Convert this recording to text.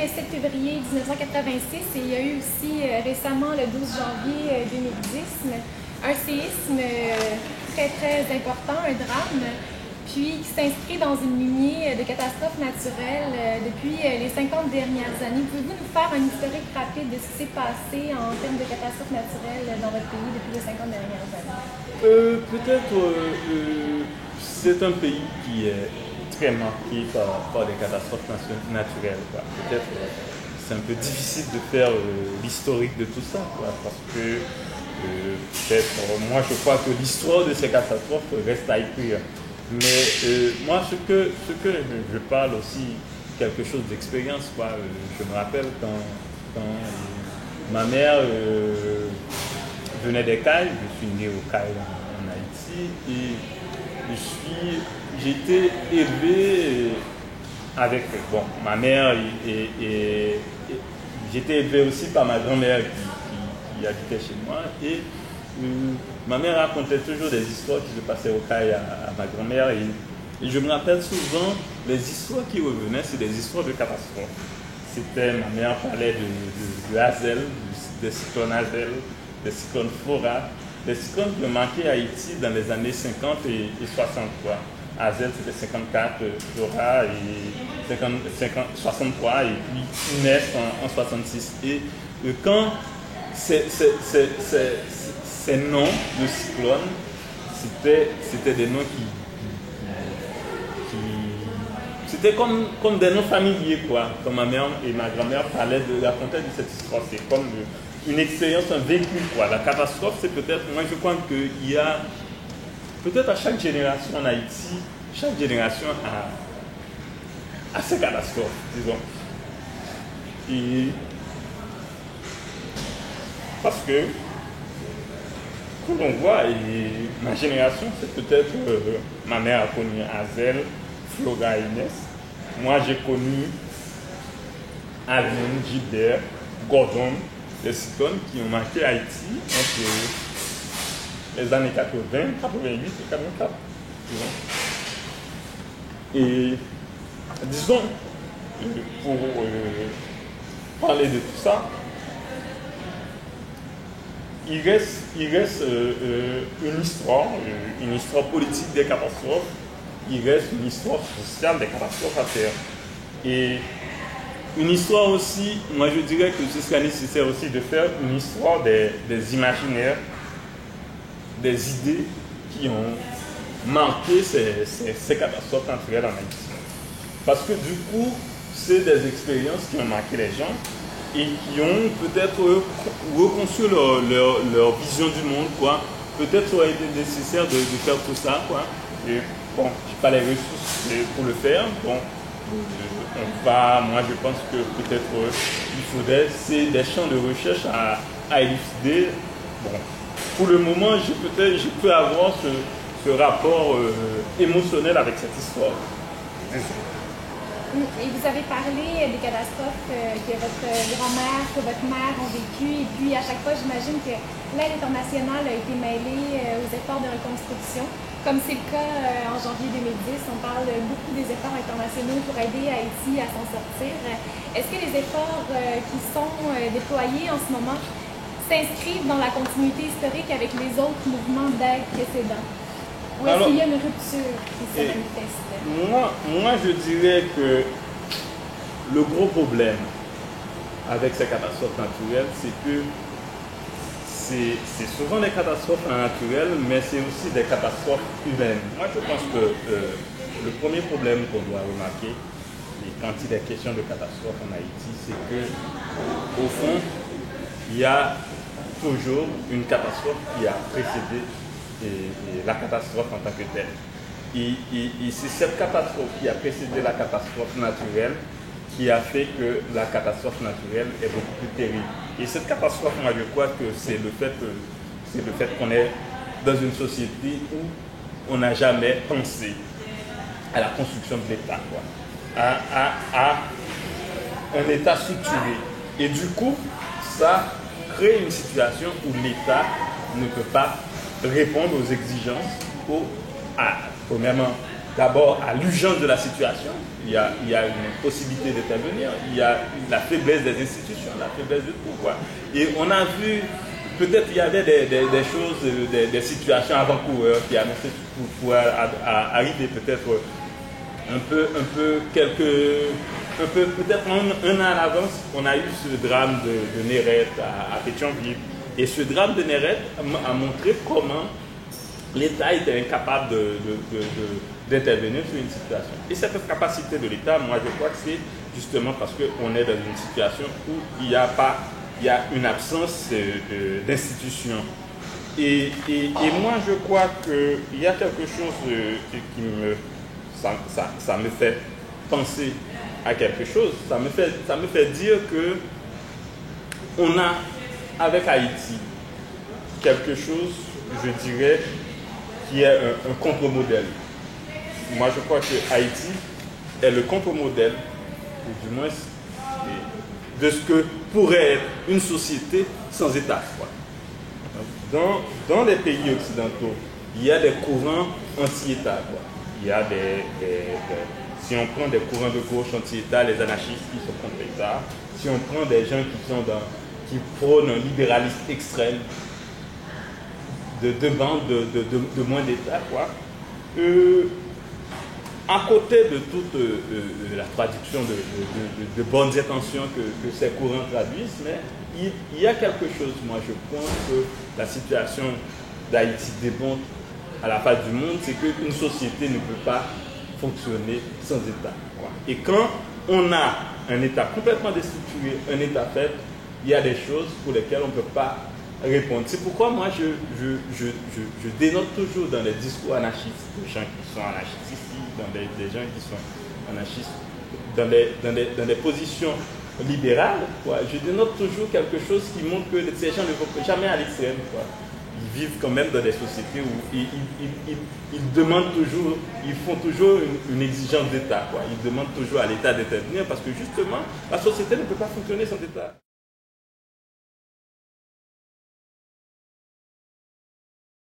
le 7 février 1986 et il y a eu aussi récemment, le 12 janvier 2010, un séisme très très important, un drame, puis qui s'inscrit dans une lignée de catastrophes naturelles depuis les 50 dernières années. Pouvez-vous nous faire un historique rapide de ce qui s'est passé en termes de catastrophes naturelles dans votre pays depuis les 50 dernières années? Peut-être c'est un pays qui est très marqué par des catastrophes naturelles. Peut-être c'est un peu difficile de faire l'historique de tout ça, parce que peut-être, moi je crois que l'histoire de ces catastrophes reste à écrire. Mais moi ce que je parle aussi, quelque chose d'expérience. Je me rappelle quand ma mère venait des Cayes, je suis né aux Cayes en Haïti, et j'ai été élevé avec ma mère et j'ai été élevé aussi par ma grand-mère qui habitait chez moi. Et ma mère racontait toujours des histoires qui se passaient au Cayes à ma grand-mère. Et je me rappelle souvent, les histoires qui revenaient, c'est des histoires de catastrophes. Ma mère parlait de Hazel, des cyclones Hazel, des cyclones Flora, des cyclones qui ont marqué Haïti dans les années 50 et 60. Hazel c'était 54, Flora et 63 et puis Inès en 66. Et quand ces noms de cyclones, c'était des noms qui c'était comme des noms familiers, Comme ma mère et ma grand-mère racontaient de cette histoire. C'est comme une expérience, un vécu, La catastrophe, c'est peut-être, moi je crois qu'il y a, peut-être à chaque génération en Haïti, chaque génération a ses catastrophes, disons. Et parce que, quand on voit, ma génération, c'est peut-être, ma mère a connu Hazel, Flora et Inès. Moi, j'ai connu Aline, Gilbert, Gordon, les cyclones qui ont marqué Haïti entre les années 80, 88 et 84. Et disons, pour parler de tout ça, il reste une histoire politique des catastrophes. Il reste une histoire sociale des catastrophes à faire. Et une histoire aussi, moi je dirais que ce serait nécessaire aussi de faire une histoire des imaginaires, des idées qui ont marqué ces catastrophes naturelles en Haïti. Parce que du coup, c'est des expériences qui ont marqué les gens et qui ont peut-être reconstruit leur vision du monde, Peut-être ça aurait été nécessaire de faire tout ça, Et je n'ai pas les ressources pour le faire. Moi je pense que peut-être il faudrait, c'est des champs de recherche à élucider. Pour le moment, je peux avoir ce rapport émotionnel avec cette histoire. Et vous avez parlé des catastrophes que votre grand-mère, que votre mère ont vécues, et puis à chaque fois, j'imagine que l'aide internationale a été mêlée aux efforts de reconstruction. Comme c'est le cas en janvier 2010, on parle beaucoup des efforts internationaux pour aider Haïti à s'en sortir. Est-ce que les efforts qui sont déployés en ce moment s'inscrivent dans la continuité historique avec les autres mouvements d'aide précédents? Ou est-ce qu'il y a une rupture qui se manifeste? Moi, je dirais que le gros problème avec ces catastrophes naturelles, c'est que c'est souvent des catastrophes naturelles, mais c'est aussi des catastrophes humaines. Moi, je pense que le premier problème qu'on doit remarquer, et quand il est question de catastrophe en Haïti, c'est que, au fond, il y a toujours une catastrophe qui a précédé la catastrophe en tant que telle. Et c'est cette catastrophe qui a précédé la catastrophe naturelle qui a fait que la catastrophe naturelle est beaucoup plus terrible. Et cette catastrophe, moi je crois que c'est le fait qu'on est dans une société où on n'a jamais pensé à la construction de l'État, à un État structuré. Et du coup, ça crée une situation où l'État ne peut pas répondre aux exigences, premièrement, d'abord à l'urgence de la situation, il y a une possibilité d'intervenir, il y a la faiblesse des institutions, la faiblesse de tout, quoi. Et on a vu, peut-être il y avait des choses, des situations avant-coureurs qui annonçaient pour arriver peut-être peut-être un an à l'avance. On a eu ce drame de Néret à Pétionville. Et ce drame de Néret a montré comment l'État était incapable d'intervenir sur une situation. Et cette capacité de l'État, moi je crois que c'est justement parce qu'on est dans une situation où il y a une absence d'institutions. Et moi je crois qu'il y a quelque chose ça me fait penser à quelque chose. Ça me fait dire que on a avec Haïti quelque chose, je dirais, qui est un contre-modèle. Moi, je crois que Haïti est le contre-modèle, ou du moins de ce que pourrait être une société sans État. Dans les pays occidentaux, il y a des courants anti-État. Il y a si on prend des courants de gauche anti-État, les anarchistes qui sont contre l'État, si on prend des gens qui prônent un libéralisme extrême, de demande de moins d'État, quoi. À côté de toute la traduction de bonnes intentions que ces courants traduisent, mais il y a quelque chose, moi je pense que la situation d'Haïti démontre à la face du monde, c'est qu'une société ne peut pas fonctionner sans État, quoi. Et quand on a un État complètement déstructuré, un État faible, il y a des choses pour lesquelles on ne peut pas répondre. C'est pourquoi moi je dénote toujours dans les discours anarchistes, des gens qui sont anarchistes ici, dans des gens qui sont anarchistes dans des positions libérales, quoi. Je dénote toujours quelque chose qui montre que ces gens ne vont jamais à l'extrême, quoi. Ils vivent quand même dans des sociétés où ils demandent toujours, ils font toujours une exigence d'État, quoi. Ils demandent toujours à l'État d'intervenir parce que justement, la société ne peut pas fonctionner sans État.